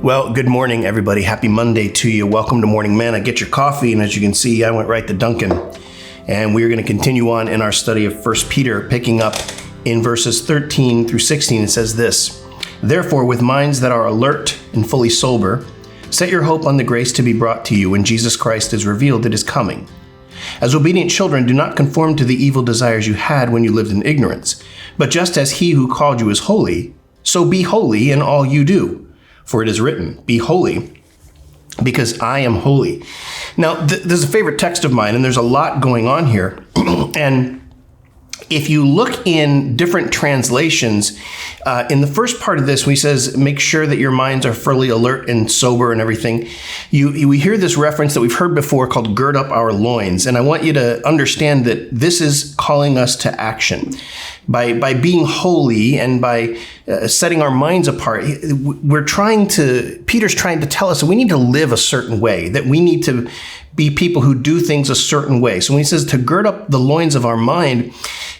Well, good morning, everybody. Happy Monday to you. Welcome to Morning Manna. Get your coffee, and as you can see, I went right to Dunkin'. And we're going to continue on in our study of 1 Peter, picking up in verses 13 through 16. It says this, "Therefore, with minds that are alert and fully sober, set your hope on the grace to be brought to you when Jesus Christ is revealed at his coming. As obedient children, do not conform to the evil desires you had when you lived in ignorance. But just as he who called you is holy, so be holy in all you do. For it is written, be holy, because I am holy." Now, there's a favorite text of mine, and there's a lot going on here. And if you look in different translations, in the first part of this, when he says, make sure that your minds are fully alert and sober and everything, we hear this reference that we've heard before called gird up our loins. And I want you to understand that this is calling us to action. By being holy and by setting our minds apart, Peter's trying to tell us that we need to live a certain way, that we need to be people who do things a certain way. So when he says to gird up the loins of our mind,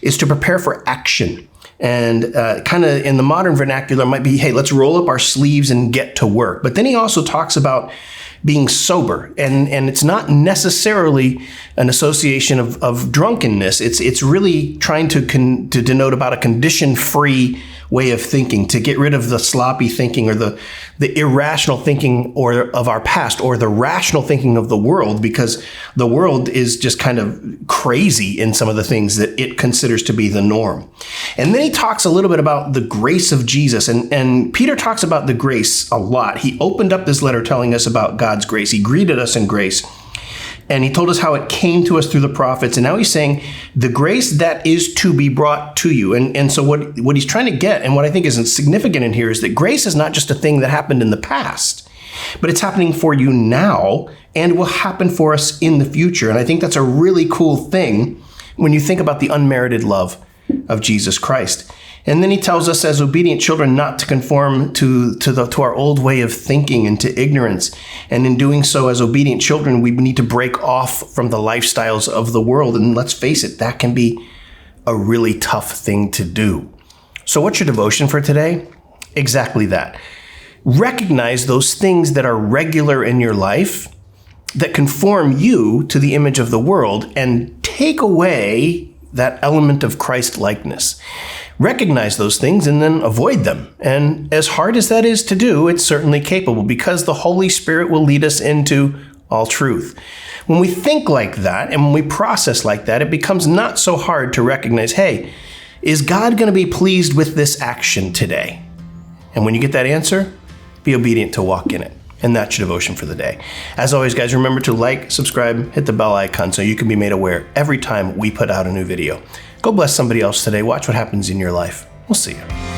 is to prepare for action. And kind of in the modern vernacular, it might be, hey, let's roll up our sleeves and get to work. But then he also talks about being sober, and it's not necessarily an association of drunkenness. It's really trying to denote about a condition-free way of thinking, to get rid of the sloppy thinking or the irrational thinking or of our past, or the rational thinking of the world, because the world is just kind of crazy in some of the things that it considers to be the norm. And then he talks a little bit about the grace of Jesus, and Peter talks about the grace a lot. He opened up this letter telling us about God's grace. He greeted us in grace. And he told us how it came to us through the prophets. And now he's saying the grace that is to be brought to you. And so what he's trying to get, and what I think is significant in here, is that grace is not just a thing that happened in the past, but it's happening for you now and will happen for us in the future. And I think that's a really cool thing when you think about the unmerited love of Jesus Christ. And then he tells us as obedient children not to conform to our old way of thinking and to ignorance. And in doing so, as obedient children, we need to break off from the lifestyles of the world. And let's face it, that can be a really tough thing to do. So what's your devotion for today? Exactly that. Recognize those things that are regular in your life that conform you to the image of the world and take away that element of Christ-likeness. Recognize those things and then avoid them. And as hard as that is to do, it's certainly capable, because the Holy Spirit will lead us into all truth. When we think like that and when we process like that, it becomes not so hard to recognize, hey, is God going to be pleased with this action today? And when you get that answer, be obedient to walk in it. And that's your devotion for the day. As always, guys, remember to like, subscribe, hit the bell icon so you can be made aware every time we put out a new video. Go bless somebody else today. Watch what happens in your life. We'll see you.